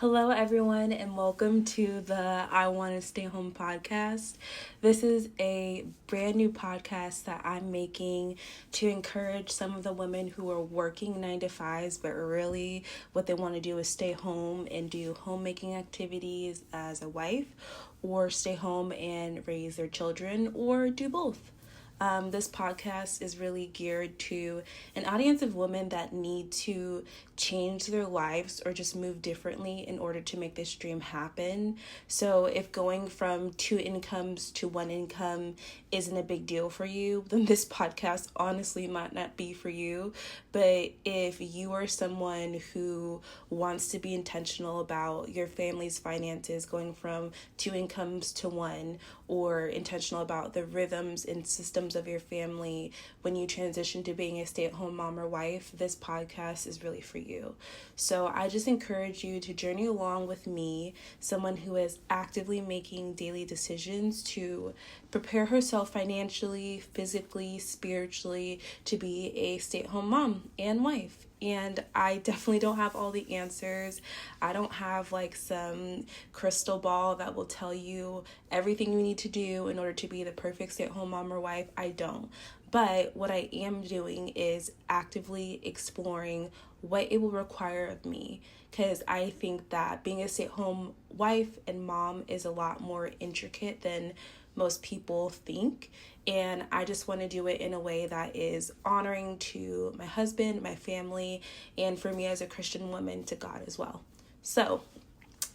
Hello, everyone, and welcome to the I Want to Stay Home podcast. This is a brand new podcast that I'm making to encourage some of the women who are working 9 to 5s, but really what they want to do is stay home and do homemaking activities as a wife, or stay home and raise their children, or do both. This podcast is really geared to an audience of women that need to change their lives or just move differently in order to make this dream happen. So if going from 2 incomes to 1 income isn't a big deal for you, then this podcast honestly might not be for you. But if you are someone who wants to be intentional about your family's finances going from 2 incomes to one, or intentional about the rhythms and systems of your family when you transition to being a stay-at-home mom or wife, this podcast is really for you. So I just encourage you to journey along with me, someone who is actively making daily decisions to prepare herself financially, physically, spiritually to be a stay-at-home mom and wife. And I definitely don't have all the answers. I don't have like some crystal ball that will tell you everything you need to do in order to be the perfect stay-at-home mom or wife. I don't. But what I am doing is actively exploring what it will require of me, because I think that being a stay-at-home wife and mom is a lot more intricate than most people think. And I just want to do it in a way that is honoring to my husband, my family, and for me as a Christian woman, to God as well. So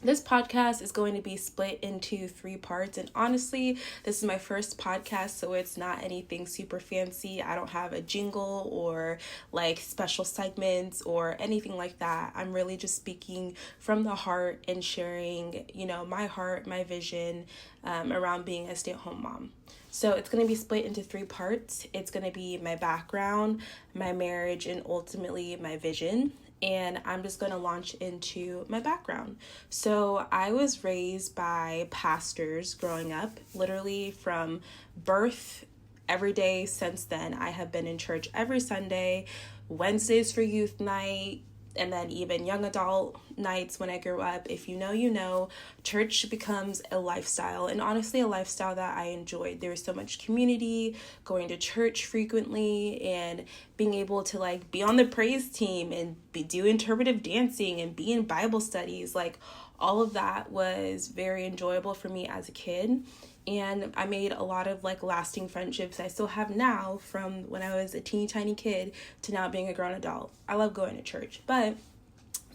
this podcast is going to be split into 3 parts, and honestly, this is my first podcast, so it's not anything super fancy. I don't have a jingle or like special segments or anything like that. I'm really just speaking from the heart and sharing, my heart, my vision around being a stay-at-home mom. So it's going to be split into 3 parts. It's going to be my background, my marriage, and ultimately my vision. And I'm just going to launch into my background. So I was raised by pastors growing up, literally from birth. Every day since then, I have been in church every Sunday, Wednesdays for youth night, and then even young adult nights when I grew up. If you know, you know, church becomes a lifestyle, and honestly a lifestyle that I enjoyed. There was so much community, going to church frequently, and being able to like be on the praise team and do interpretive dancing and be in Bible studies. Like all of that was very enjoyable for me as a kid. And I made a lot of like lasting friendships I still have now from when I was a teeny tiny kid to now being a grown adult. I love going to church, but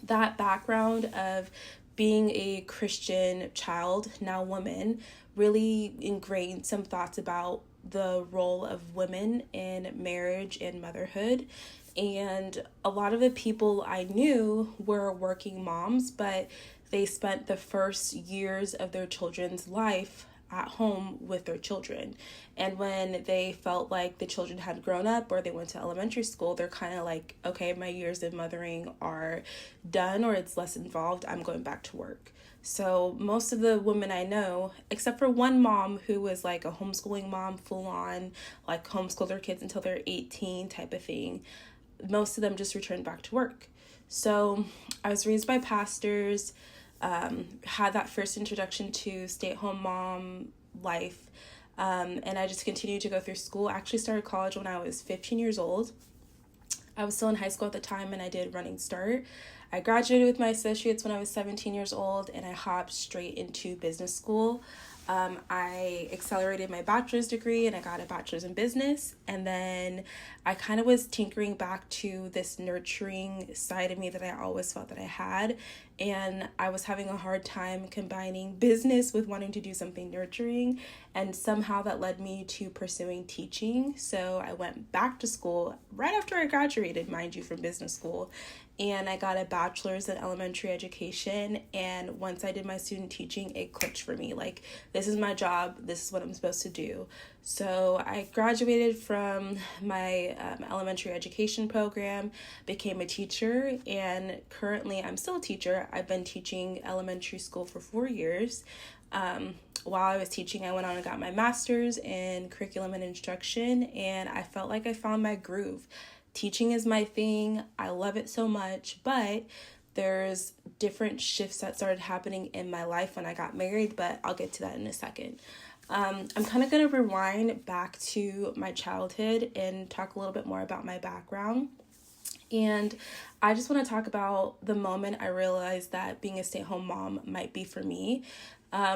that background of being a Christian child, now woman, really ingrained some thoughts about the role of women in marriage and motherhood. And a lot of the people I knew were working moms, but they spent the first years of their children's life at home with their children. And when they felt like the children had grown up or they went to elementary school, they're kind of like, okay, my years of mothering are done, or it's less involved. I'm going back to work. So most of the women I know, except for one mom who was like a homeschooling mom, full on, like homeschool their kids until they're 18 type of thing, most of them just returned back to work. So I was raised by pastors, had that first introduction to stay-at-home mom life, and I just continued to go through school. I actually started college when I was 15 years old. I was still in high school at the time, and I did Running Start. I graduated with my associates when I was 17 years old, and I hopped straight into business school. I accelerated my bachelor's degree and I got a bachelor's in business. And then I kind of was tinkering back to this nurturing side of me that I always felt that I had. And I was having a hard time combining business with wanting to do something nurturing. And somehow that led me to pursuing teaching. So I went back to school right after I graduated, mind you, from business school. And I got a bachelor's in elementary education. And once I did my student teaching, it clicked for me. Like, this is my job. This is what I'm supposed to do. So I graduated from my elementary education program, became a teacher, and currently I'm still a teacher. I've been teaching elementary school for 4 years. While I was teaching, I went on and got my master's in curriculum and instruction, and I felt like I found my groove. Teaching is my thing. I love it so much, but there's different shifts that started happening in my life when I got married, but I'll get to that in a second. I'm kind of going to rewind back to my childhood and talk a little bit more about my background. And I just want to talk about the moment I realized that being a stay-at-home mom might be for me.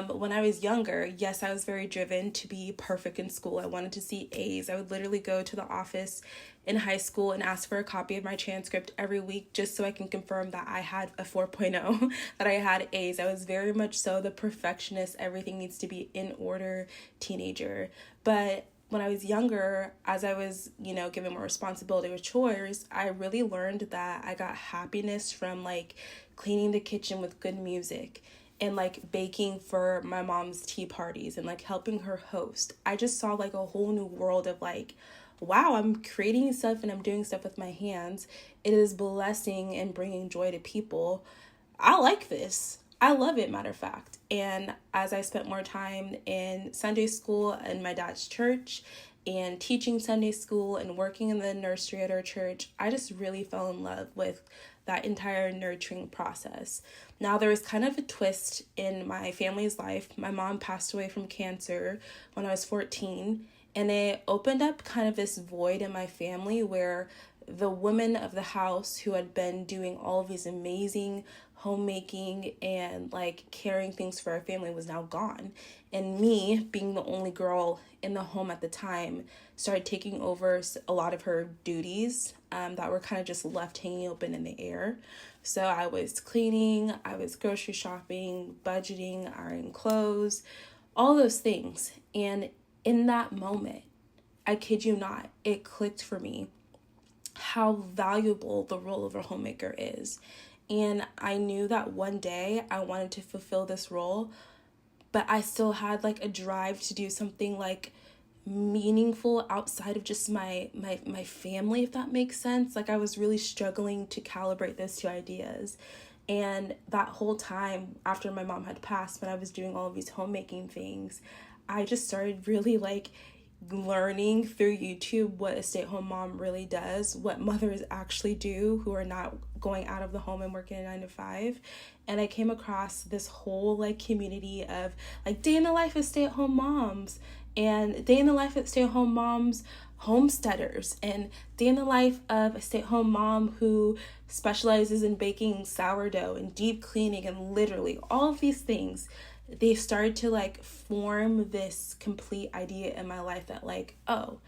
When I was younger, yes, I was very driven to be perfect in school. I wanted to see A's. I would literally go to the office in high school and ask for a copy of my transcript every week just so I can confirm that I had a 4.0, that I had A's. I was very much so the perfectionist, everything needs to be in order teenager. But when I was younger, as I was, given more responsibility with chores, I really learned that I got happiness from like cleaning the kitchen with good music and like baking for my mom's tea parties and like helping her host. I just saw like a whole new world of like, wow, I'm creating stuff and I'm doing stuff with my hands. It is blessing and bringing joy to people. I like this. I love it, matter of fact. And as I spent more time in Sunday school and my dad's church and teaching Sunday school and working in the nursery at our church, I just really fell in love with that entire nurturing process. Now, there was kind of a twist in my family's life. My mom passed away from cancer when I was 14, and it opened up kind of this void in my family where the woman of the house who had been doing all of these amazing homemaking and like caring things for our family was now gone. And me, being the only girl in the home at the time, started taking over a lot of her duties that were kind of just left hanging open in the air. So I was cleaning, I was grocery shopping, budgeting, ironing clothes, all those things. And in that moment, I kid you not, it clicked for me how valuable the role of a homemaker is. And I knew that one day I wanted to fulfill this role, but I still had like a drive to do something like meaningful outside of just my family, if that makes sense. Like I was really struggling to calibrate those two ideas. And that whole time after my mom had passed, when I was doing all of these homemaking things, I just started really like learning through YouTube what a stay-at-home mom really does, what mothers actually do who are not going out of the home and working a 9-to-5. And I came across this whole like community of like day in the life of stay-at-home moms and day in the life of stay-at-home moms homesteaders and day in the life of a stay-at-home mom who specializes in baking sourdough and deep cleaning and literally all of these things. They started to like form this complete idea in my life that like, oh,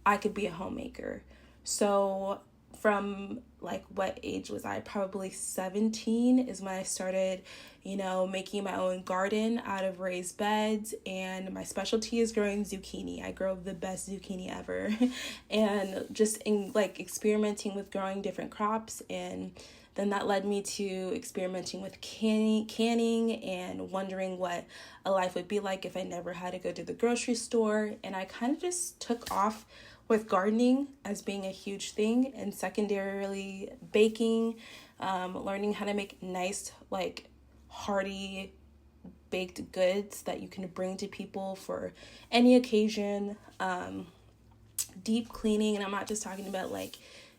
I could be a homemaker. So from like what age was I? Probably 17 is when I started, making my own garden out of raised beds, and my specialty is growing zucchini. I grow the best zucchini ever and just in like experimenting with growing different crops, and then that led me to experimenting with canning and wondering what a life would be like if I never had to go to the grocery store. And I kind of just took off with gardening as being a huge thing, and secondarily baking, learning how to make nice, like hearty baked goods that you can bring to people for any occasion, deep cleaning. And I'm not just talking about like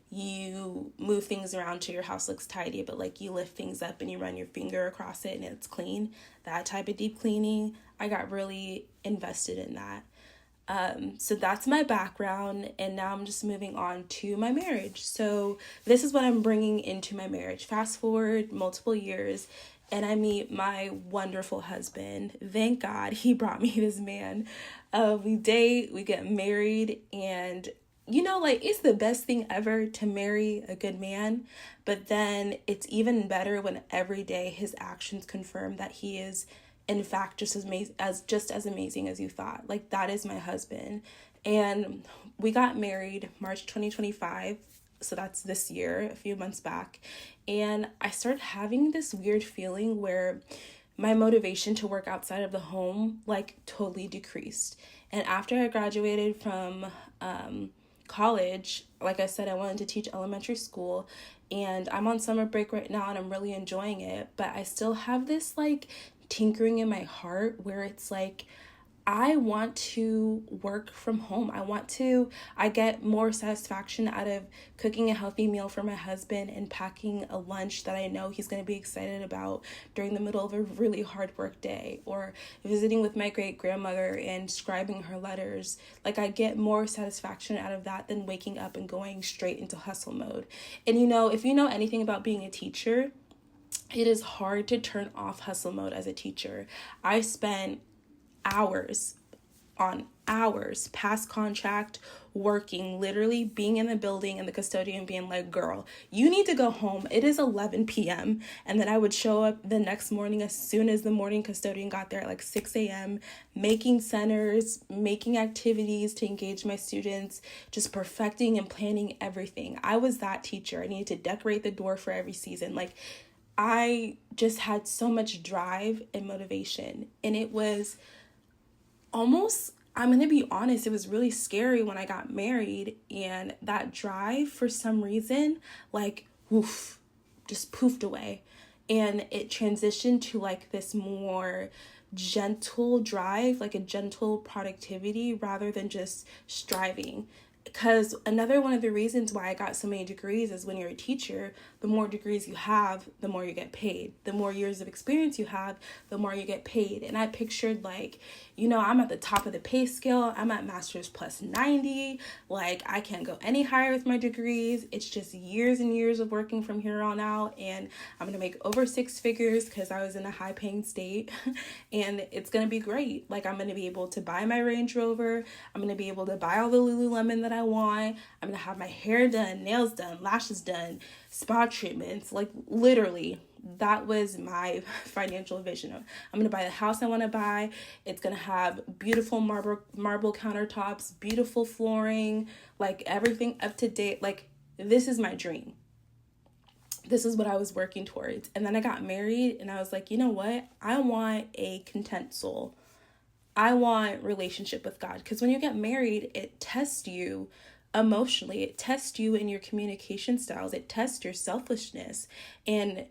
you move things around till your house looks tidy, but like you lift things up and you run your finger across it and it's clean. That type of deep cleaning, I got really invested in that. So that's my background, and now I'm just moving on to my marriage. So this is what I'm bringing into my marriage. Fast forward multiple years, and I meet my wonderful husband. Thank God he brought me this man. We date, we get married, and like it's the best thing ever to marry a good man, but then it's even better when every day his actions confirm that he is in fact just as amazing as you thought. Like that is my husband. And we got married March 2025, so that's this year, a few months back, and I started having this weird feeling where my motivation to work outside of the home like totally decreased. And after I graduated from college, like I said, I wanted to teach elementary school, and I'm on summer break right now and I'm really enjoying it, but I still have this like tinkering in my heart where it's like I want to work from home. I get more satisfaction out of cooking a healthy meal for my husband and packing a lunch that I know he's going to be excited about during the middle of a really hard work day, or visiting with my great grandmother and scribing her letters. Like, I get more satisfaction out of that than waking up and going straight into hustle mode. And if you know anything about being a teacher, it is hard to turn off hustle mode as a teacher. I spent hours on hours past contract working, literally being in the building and the custodian being like, girl, you need to go home. It is 11 p.m. And then I would show up the next morning as soon as the morning custodian got there at like 6 a.m., making centers, making activities to engage my students, just perfecting and planning everything. I was that teacher. I needed to decorate the door for every season. Like, I just had so much drive and motivation, and it was almost, I'm going to be honest, it was really scary when I got married, and that drive, for some reason, like, woof, just poofed away. And it transitioned to like this more gentle drive, like a gentle productivity rather than just striving. Because another one of the reasons why I got so many degrees is when you're a teacher, the more degrees you have, the more you get paid. The more years of experience you have, the more you get paid. And I pictured like, I'm at the top of the pay scale. I'm at master's plus 90. Like, I can't go any higher with my degrees. It's just years and years of working from here on out. And I'm going to make over 6 figures because I was in a high paying state. And it's going to be great. Like, I'm going to be able to buy my Range Rover. I'm going to be able to buy all the Lululemon that I want. I'm going to have my hair done, nails done, lashes done, spa treatments. Like, literally, that was my financial vision. I'm going to buy the house I want to buy. It's going to have beautiful marble countertops, beautiful flooring, like everything up to date. Like, this is my dream. This is what I was working towards. And then I got married and I was like, you know what? I want a content soul. I want relationship with God. Because when you get married, it tests you emotionally. It tests you in your communication styles. It tests your selfishness. And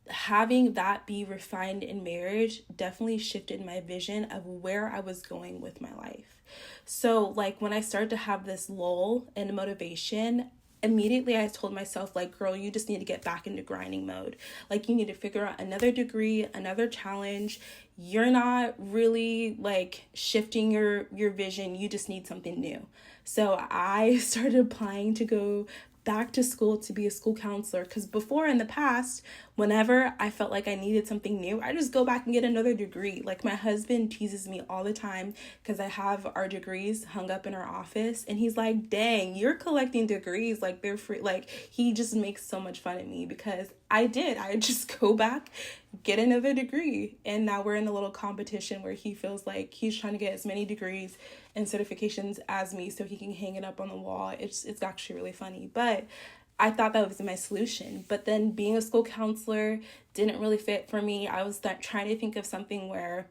having that be refined in marriage definitely shifted my vision of where I was going with my life. So like when I started to have this lull in motivation, immediately I told myself, like, girl, you just need to get back into grinding mode. Like, you need to figure out another degree, another challenge. You're not really like shifting your vision. You just need something new. So I started applying to go back to school to be a school counselor, because before, in the past, whenever I felt like I needed something new, I just go back and get another degree. Like, my husband teases me all the time because I have our degrees hung up in our office, and he's like, dang, you're collecting degrees, like they're free. Like, he just makes so much fun of me because I just go back, get another degree, and now we're in a little competition where he feels like he's trying to get as many degrees and certifications as me so he can hang it up on the wall. It's actually really funny, but I thought that was my solution. But then being a school counselor didn't really fit for me. I was trying to think of something where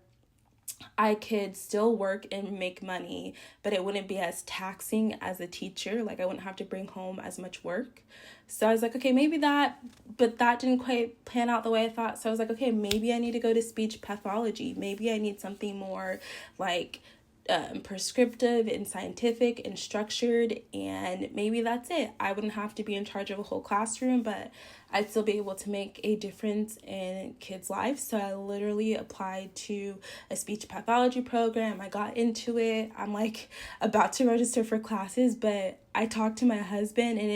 I could still work and make money, but it wouldn't be as taxing as a teacher. Like, I wouldn't have to bring home as much work. So I was like, okay, maybe that, but that didn't quite plan out the way I thought. So I was like, okay, maybe I need to go to speech pathology. Maybe I need something more like prescriptive and scientific and structured, and maybe that's it. I wouldn't have to be in charge of a whole classroom, but I'd still be able to make a difference in kids' lives. So I literally applied to a speech pathology program. I got into it. I'm like about to register for classes, but I talked to my husband and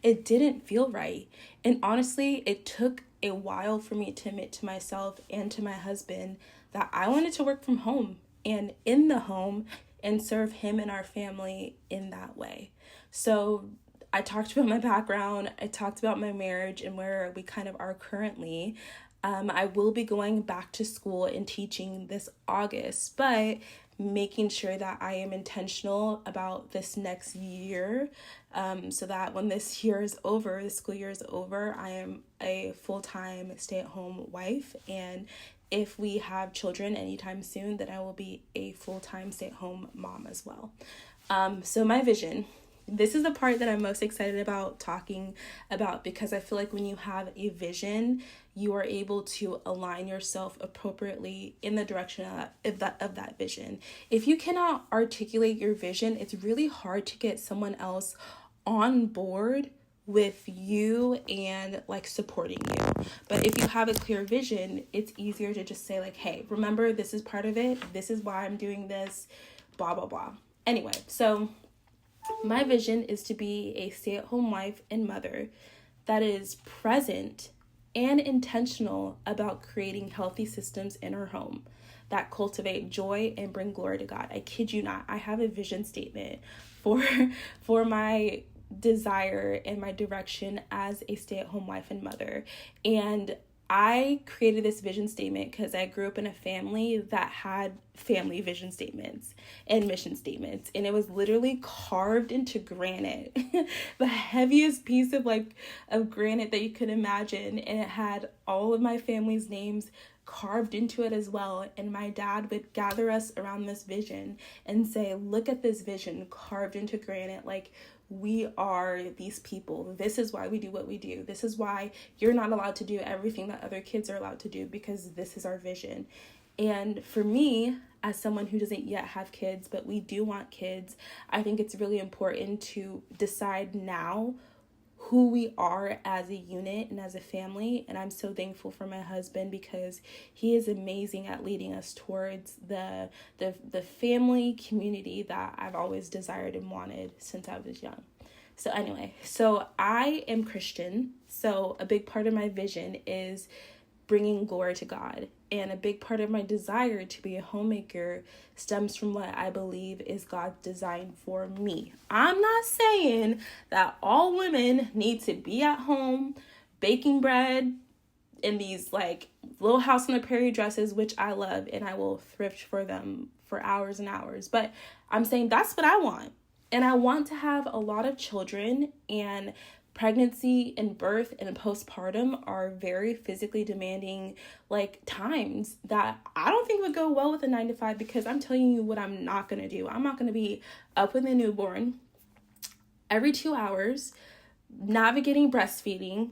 it didn't feel right. And honestly, it took a while for me to admit to myself and to my husband that I wanted to work from home and in the home and serve him and our family in that way. So I talked about my background, I talked about my marriage and where we kind of are currently. I will be going back to school and teaching this August, but making sure that I am intentional about this next year, so that when this school year is over, I am a full-time stay-at-home wife, and if we have children anytime soon, then I will be a full-time stay-at-home mom as well. So my vision this is the part that I'm most excited about talking about, because I feel like when you have a vision, you are able to align yourself appropriately in the direction of that vision. If you cannot articulate your vision, it's really hard to get someone else on board with you and like supporting you. But if you have a clear vision, it's easier to just say like, hey, remember, this is part of it. This is why I'm doing this, blah, blah, blah. Anyway, so my vision is to be a stay-at-home wife and mother that is present and intentional about creating healthy systems in her home that cultivate joy and bring glory to God. I kid you not. I have a vision statement for my desire and my direction as a stay-at-home wife and mother. And I created this vision statement because I grew up in a family that had family vision statements and mission statements, and it was literally carved into granite, the heaviest piece of granite that you could imagine, and it had all of my family's names carved into it as well. And my dad would gather us around this vision and say, look at this vision carved into granite, like, we are these people. This is why we do what we do. This is why you're not allowed to do everything that other kids are allowed to do, because this is our vision. And for me, as someone who doesn't yet have kids, but we do want kids, I think it's really important to decide now who we are as a unit and as a family. And I'm so thankful for my husband, because he is amazing at leading us towards the family community that I've always desired and wanted since I was young. So anyway, so I am Christian. So a big part of my vision is bringing glory to God. And a big part of my desire to be a homemaker stems from what I believe is God's design for me. I'm not saying that all women need to be at home baking bread in these like Little House on the Prairie dresses, which I love, and I will thrift for them for hours and hours. But I'm saying that's what I want. And I want to have a lot of children, and pregnancy and birth and postpartum are very physically demanding like times that I don't think would go well with a 9-to-5, because I'm telling you what I'm not going to do. I'm not going to be up with a newborn every 2 hours, navigating breastfeeding,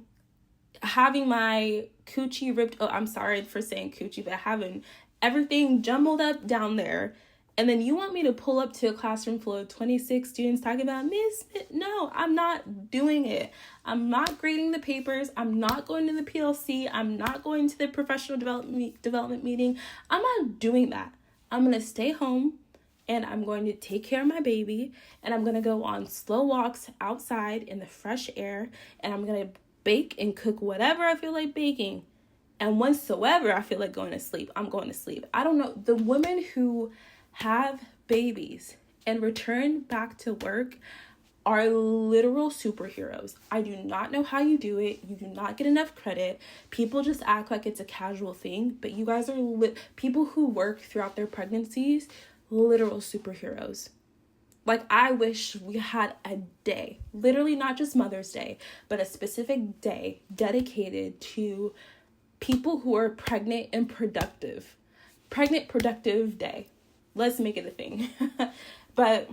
having my coochie ripped. Oh, I'm sorry for saying coochie, but having everything jumbled up down there. And then you want me to pull up to a classroom full of 26 students talking about, Miss, no, I'm not doing it. I'm not grading the papers. I'm not going to the PLC. I'm not going to the professional development meeting. I'm not doing that. I'm going to stay home, and I'm going to take care of my baby, and I'm going to go on slow walks outside in the fresh air, and I'm going to bake and cook whatever I feel like baking. And whensoever I feel like going to sleep, I'm going to sleep. I don't know. The women who have babies and return back to work are literal superheroes. I do not know how you do it. You do not get enough credit. People just act like it's a casual thing, but you guys are people who work throughout their pregnancies, literal superheroes. Like, I wish we had a day, literally not just Mother's Day, but a specific day dedicated to people who are pregnant and productive. Pregnant productive day. Let's make it a thing. But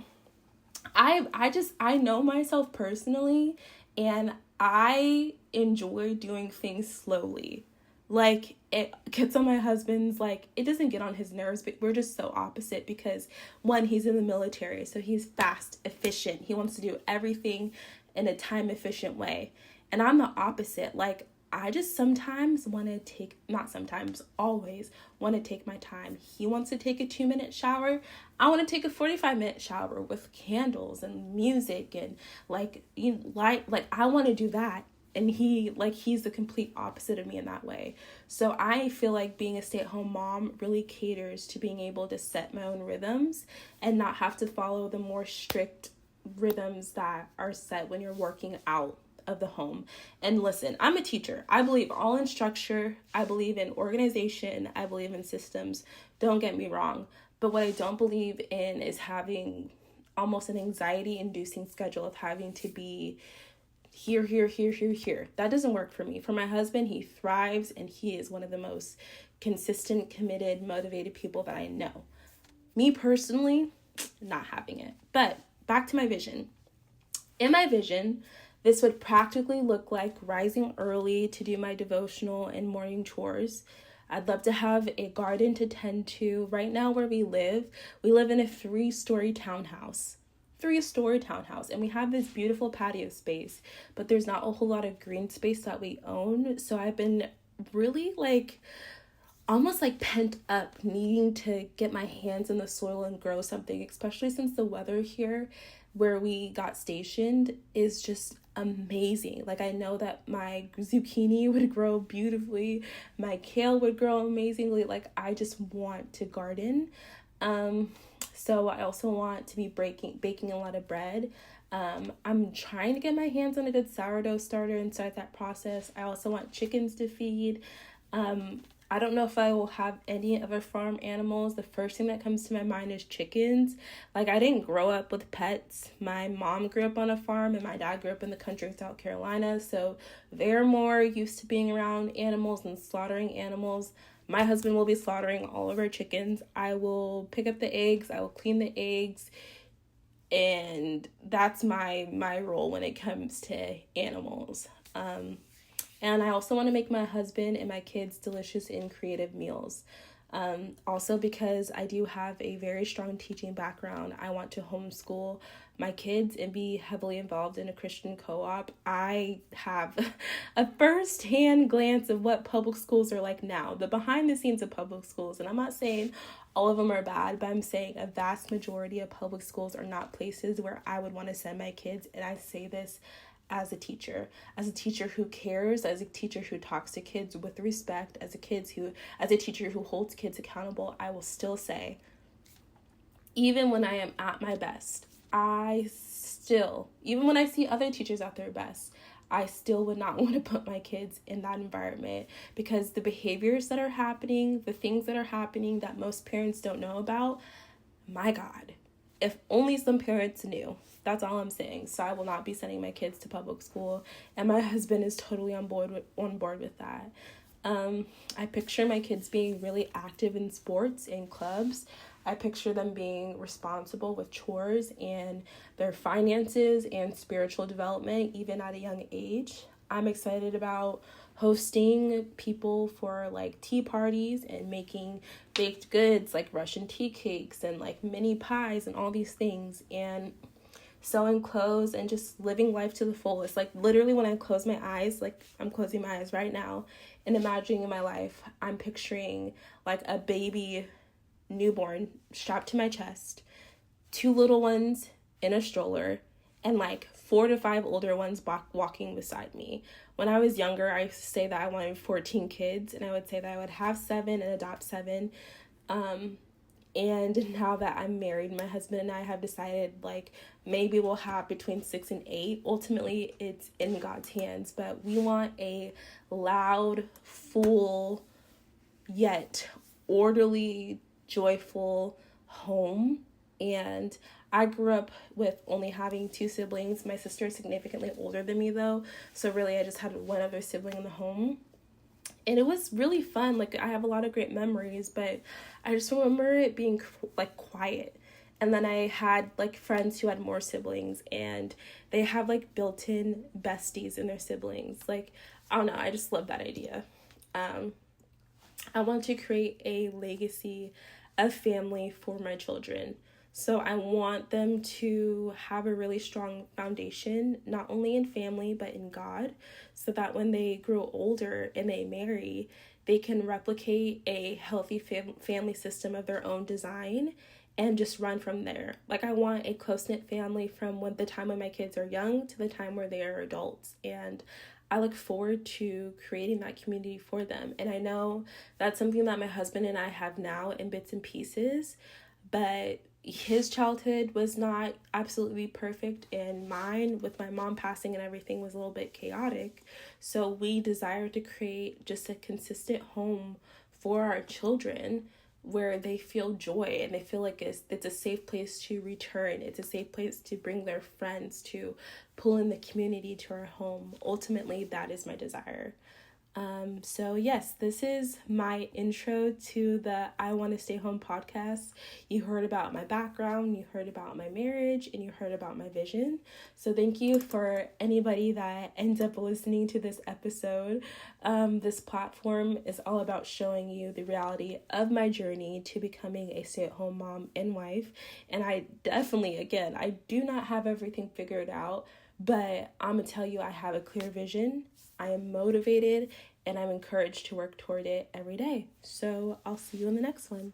I know myself personally, and I enjoy doing things slowly. Like, it gets on my husband's, like, it doesn't get on his nerves, but we're just so opposite, because one, he's in the military, so he's fast, efficient. He wants to do everything in a time efficient way. And I'm the opposite. Like, I just sometimes want to take, not sometimes, always want to take my time. He wants to take a 2-minute shower. I want to take a 45-minute shower with candles and music and like I want to do that. And he's the complete opposite of me in that way. So I feel like being a stay-at-home mom really caters to being able to set my own rhythms and not have to follow the more strict rhythms that are set when you're working out of the home. And listen, I'm a teacher. I believe all in structure. I believe in organization. I believe in systems. Don't get me wrong. But what I don't believe in is having almost an anxiety-inducing schedule of having to be here. That doesn't work for me. For my husband, he thrives, and he is one of the most consistent, committed, motivated people that I know. Me personally, not having it. But back to my vision. In my vision, this would practically look like rising early to do my devotional and morning chores. I'd love to have a garden to tend to. Right now where we live in a 3-story townhouse. 3-story townhouse, and we have this beautiful patio space, but there's not a whole lot of green space that we own. So I've been really almost pent up, needing to get my hands in the soil and grow something, especially since the weather here where we got stationed is just amazing. I know that my zucchini would grow beautifully, my kale would grow amazingly. I just want to garden. So I also want to be baking a lot of bread. I'm trying to get my hands on a good sourdough starter and start that process. I also want chickens to feed. I don't know if I will have any other farm animals. The first thing that comes to my mind is chickens. I didn't grow up with pets. My mom grew up on a farm and my dad grew up in the country of South Carolina. So they're more used to being around animals and slaughtering animals. My husband will be slaughtering all of our chickens. I will pick up the eggs. I will clean the eggs. And that's my role when it comes to animals. And I also want to make my husband and my kids delicious and creative meals. Also, because I do have a very strong teaching background, I want to homeschool my kids and be heavily involved in a Christian co-op. I have a first-hand glance of what public schools are like now, the behind the scenes of public schools. And I'm not saying all of them are bad, but I'm saying a vast majority of public schools are not places where I would want to send my kids. And I say this as a teacher who cares, as a teacher who talks to kids with respect, as a teacher who holds kids accountable. I will still say, even when I am at my best, even when I see other teachers at their best, I still would not want to put my kids in that environment, because the behaviors that are happening, the things that are happening that most parents don't know about, my God, if only some parents knew. That's all I'm saying. So I will not be sending my kids to public school, and my husband is totally on board with that. I picture my kids being really active in sports and clubs. I picture them being responsible with chores and their finances and spiritual development, even at a young age. I'm excited about hosting people for tea parties and making baked goods like Russian tea cakes and mini pies and all these things, and sewing clothes and just living life to the fullest. Literally when I close my eyes, I'm closing my eyes right now and imagining in my life, I'm picturing a baby newborn strapped to my chest, 2 little ones in a stroller, and 4 to 5 older ones walking beside me. When I was younger, I used to say that I wanted 14 kids, and I would say that I would have 7 and adopt 7. And now that I'm married, my husband and I have decided maybe we'll have between 6 and 8. Ultimately, it's in God's hands, but we want a loud, full, yet orderly, joyful home. And I grew up with only having 2 siblings. My sister is significantly older than me though, so really I just had one other sibling in the home. And it was really fun. I have a lot of great memories, but I just remember it being quiet. And then I had friends who had more siblings, and they have built-in besties in their siblings. I don't know, I just love that idea. I want to create a legacy of family for my children. So I want them to have a really strong foundation, not only in family, but in God, so that when they grow older and they marry, they can replicate a healthy family system of their own design and just run from there. I want a close-knit family from the time when my kids are young to the time where they are adults. And I look forward to creating that community for them. And I know that's something that my husband and I have now in bits and pieces, but his childhood was not absolutely perfect, and mine, with my mom passing and everything, was a little bit chaotic. So we desire to create just a consistent home for our children where they feel joy and they feel it's a safe place to return. It's a safe place to bring their friends, to pull in the community to our home. Ultimately, that is my desire. So yes, this is my intro to the I Want to Stay Home podcast. You heard about my background, you heard about my marriage, and you heard about my vision. So thank you for anybody that ends up listening to this episode. This platform is all about showing you the reality of my journey to becoming a stay-at-home mom and wife. And I definitely, again, I do not have everything figured out, but I'm going to tell you I have a clear vision. I am motivated and I'm encouraged to work toward it every day. So I'll see you in the next one.